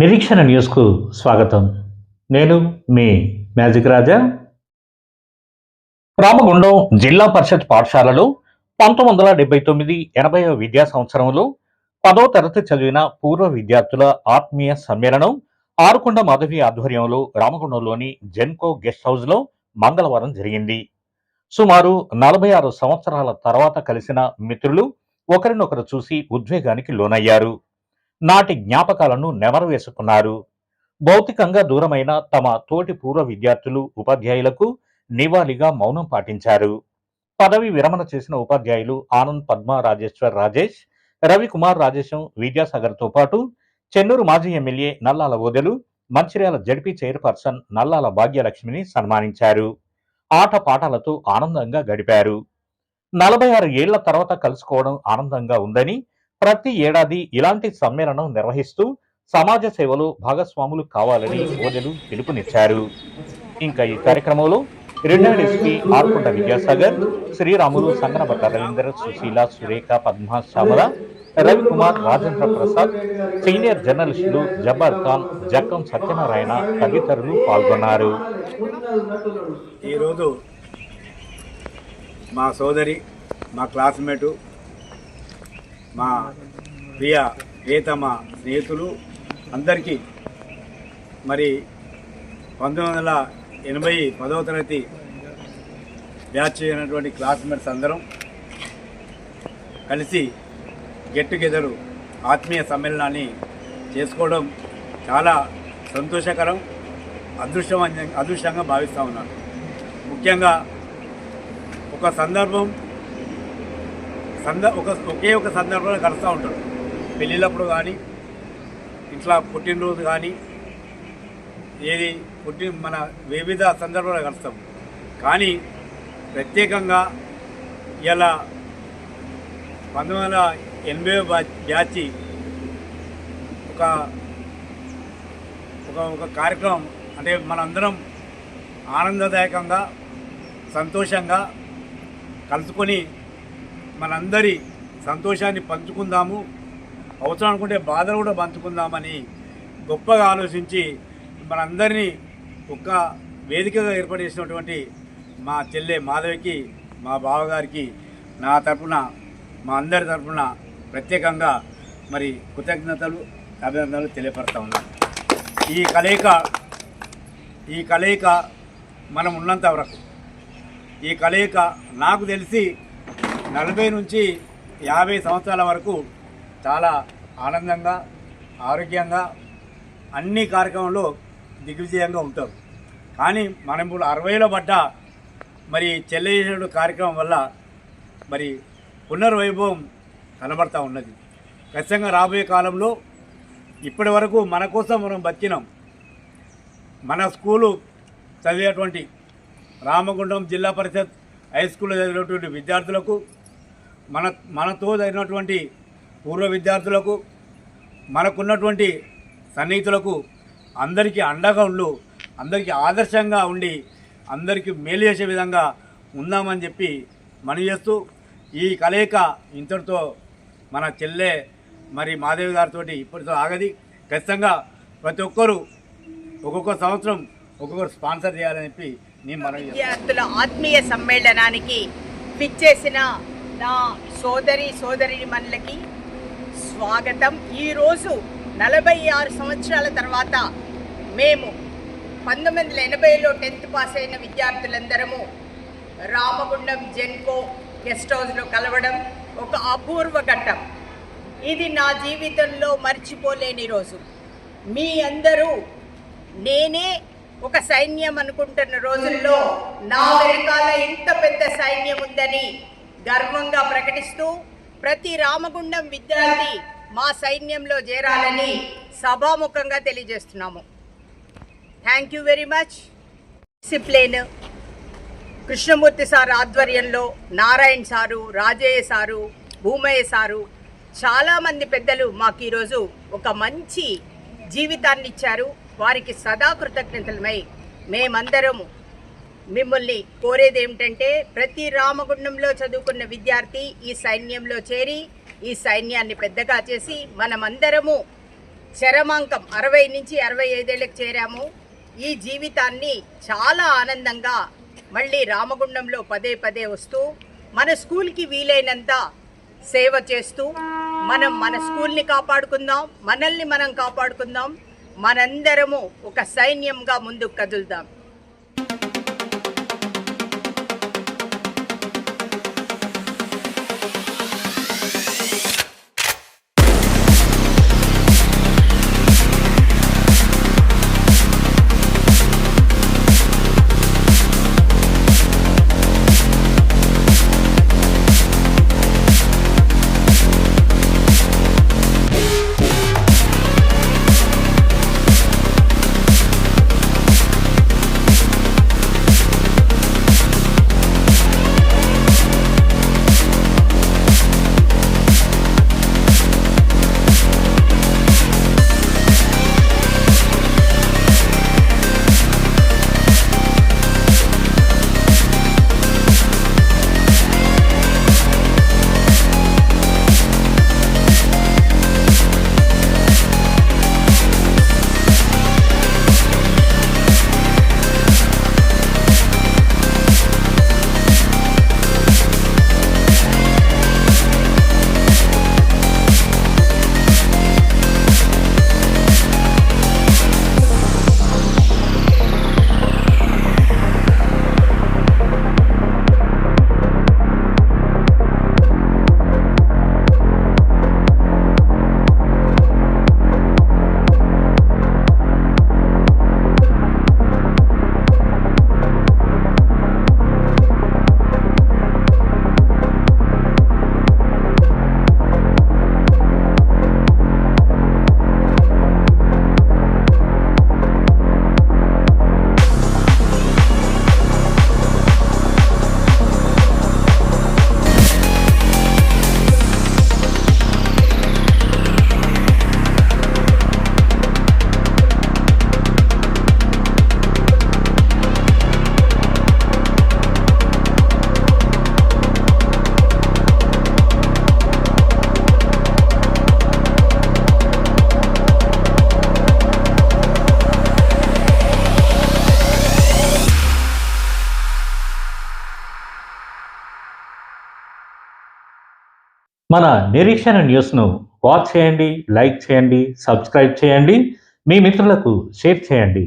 నిరీక్షణ న్యూస్కు స్వాగతం. నేను మీ మ్యాజిక్ రాజా. రామగుండం జిల్లా పరిషత్ పాఠశాలలో 1979-80 విద్యా సంవత్సరంలో 10వ తరగతి చదివిన పూర్వ విద్యార్థుల ఆత్మీయ సమ్మేళనం ఆరుకొండ మాధవి ఆధ్వర్యంలో రామగుండంలోని జెన్కో గెస్ట్ హౌస్లో మంగళవారం జరిగింది. సుమారు 46 సంవత్సరాల తర్వాత కలిసిన మిత్రులు ఒకరినొకరు చూసి ఉద్వేగానికి లోనయ్యారు. నాటి జ్ఞాపకాలను నెమరు వేసుకున్నారు. భౌతికంగా దూరమైన తమ తోటి పూర్వ విద్యార్థులు ఉపాధ్యాయులకు నివాళిగా మౌనం పాటించారు. పదవి విరమణ చేసిన ఉపాధ్యాయులు ఆనంద్, పద్మ, రాజేశ్వర్, రాజేష్, రవికుమార్, రాజేశం, విద్యాసాగర్తో పాటు చెన్నూరు మాజీ ఎమ్మెల్యే నల్లాల ఓదెలు, మంచిర్యాల జడ్పీ చైర్పర్సన్ నల్లాల భాగ్యలక్ష్మిని సన్మానించారు. ఆట పాటలతో ఆనందంగా గడిపారు. 46 ఏళ్ల తర్వాత కలుసుకోవడం ఆనందంగా ఉందని, ప్రతి ఏడాది ఇలాంటి సమ్మేళనం నిర్వహిస్తూ సమాజ సేవలో భాగస్వాములు కావాలని ఓదెలు పిలుపునిచ్చారు. ఇంకా ఈ కార్యక్రమంలో retired SP Arukonda Vidyasagar, Sriramulu, Sanganabatta Ravinder, Susheela, Surekha, Padma, Shyamala, Ravikumar, Rajendra Prasad, senior జర్నలిస్టులు జబ్బర్ ఖాన్, జక్కం సత్యనారాయణ తదితరులు పాల్గొన్నారు. ఈరోజు మా సోదరి, మా క్లాస్మేటు, మా ప్రియతమ స్నేహితులు అందరికీ మరి 1980 10వ తరగతి బ్యాచ్ అయినటువంటి క్లాస్మేట్స్ అందరం కలిసి గెట్ టుగెదర్ ఆత్మీయ సమ్మేళనాన్ని చేసుకోవడం చాలా సంతోషకరం, అదృష్టంగా భావిస్తూ ఉన్నాను. ముఖ్యంగా ఒక సందర్భం ఒకే ఒక సందర్భంలో కలుస్తూ ఉంటాడు. పెళ్ళిళ్ళప్పుడు కానీ, ఇంట్లో పుట్టినరోజు కానీ, మన వివిధ సందర్భాలు కలుస్తాం. కానీ ప్రత్యేకంగా ఇలా 1980 బ్యాచ్ ఒక కార్యక్రమం అంటే మనందరం ఆనందదాయకంగా సంతోషంగా కలుసుకొని మనందరి సంతోషాన్ని పంచుకుందాము, అవసరం అనుకుంటే బాధలు కూడా పంచుకుందామని గొప్పగా ఆలోచించి మనందరినీ ఒక వేదికగా ఏర్పాటు చేసినటువంటి మా చెల్లె మాధవికి, మా బావగారికి నా తరఫున, మా అందరి తరఫున ప్రత్యేకంగా మరి కృతజ్ఞతలు, అభినందనలు తెలియపరుస్తూ ఉన్నాను. ఈ కలయిక మనం ఉన్నంత వరకు, ఈ కలయిక నాకు తెలిసి 40 నుంచి 50 సంవత్సరాల వరకు చాలా ఆనందంగా, ఆరోగ్యంగా అన్ని కార్యక్రమంలో దిగ్విజయంగా ఉంటారు. కానీ మనం ఇప్పుడు 60లో పడ్డ మరి చెల్లె కార్యక్రమం వల్ల మరి పునర్వైభవం కనబడతా ఉన్నది. ఖచ్చితంగా రాబోయే కాలంలో ఇప్పటి వరకు మన కోసం మనం బతికినాం. మన స్కూలు చదివేటువంటి రామగుండం జిల్లా పరిషత్ హై స్కూల్లో చదివినటువంటి విద్యార్థులకు, మనతో చదివినటువంటి పూర్వ విద్యార్థులకు, మనకున్నటువంటి సన్నిహితులకు అందరికీ అండగా అందరికీ ఆదర్శంగా ఉండి అందరికీ మేలు చేసే విధంగా ఉందామని చెప్పి మనవి చేస్తూ, ఈ కలయిక ఇంతటితో మన చెల్లె మరి మాధవి గారితో ఇప్పటితో ఆగది. ఖచ్చితంగా ప్రతి ఒక్కరూ ఒక్కొక్క సంవత్సరం ఒక్కొక్కరు స్పాన్సర్ చేయాలని చెప్పి విద్యార్థుల ఆత్మీయ సమ్మేళనానికి పిచ్చేసిన నా సోదరిమణులకి స్వాగతం. ఈరోజు 46 సంవత్సరాల తర్వాత మేము 1980లో 10th పాస్ అయిన విద్యార్థులందరము రామగుండం జెన్కో గెస్ట్ హౌస్లో కలవడం ఒక అపూర్వ ఘట్టం. ఇది నా జీవితంలో మర్చిపోలేని రోజు. మీ అందరూ నేనే ఒక సైన్యం అనుకుంటున్న రోజుల్లో నా వెనకాల ఇంత పెద్ద సైన్యం ఉందని గర్వంగా ప్రకటిస్తూ ప్రతి రామగుండం విద్యార్థి మా సైన్యంలో చేరాలని సభాముఖంగా తెలియజేస్తున్నాము. Thank you very much. Discipline Krishnamurthy sir ఆధ్వర్యంలో Narayana sir, Rajaiah sir, Bhumaiah sir, చాలామంది పెద్దలు మాకు ఈరోజు ఒక మంచి జీవితాన్ని ఇచ్చారు. వారికి సదా కృతజ్ఞతలమై మేమందరము మిమ్మల్ని కోరేది ఏమిటంటే, ప్రతి రామగుండంలో చదువుకున్న విద్యార్థి ఈ సైన్యంలో చేరి ఈ సైన్యాన్ని పెద్దగా చేసి మనమందరము చరమాంకం 60 నుంచి 65 ఏళ్ళకి చేరాము. ఈ జీవితాన్ని చాలా ఆనందంగా మళ్ళీ రామగుండంలో పదే పదే వస్తూ మన స్కూల్కి వీలైనంత సేవ చేస్తూ మనం మన స్కూల్ని కాపాడుకుందాం, మనల్ని మనం కాపాడుకుందాం, మనందరము ఒక సైన్యంగా ముందుకు కదులుదాం. మన నిరీక్షణ న్యూస్ను వాచ్ చేయండి, లైక్ చేయండి, సబ్స్క్రైబ్ చేయండి, మీ మిత్రులకు షేర్ చేయండి.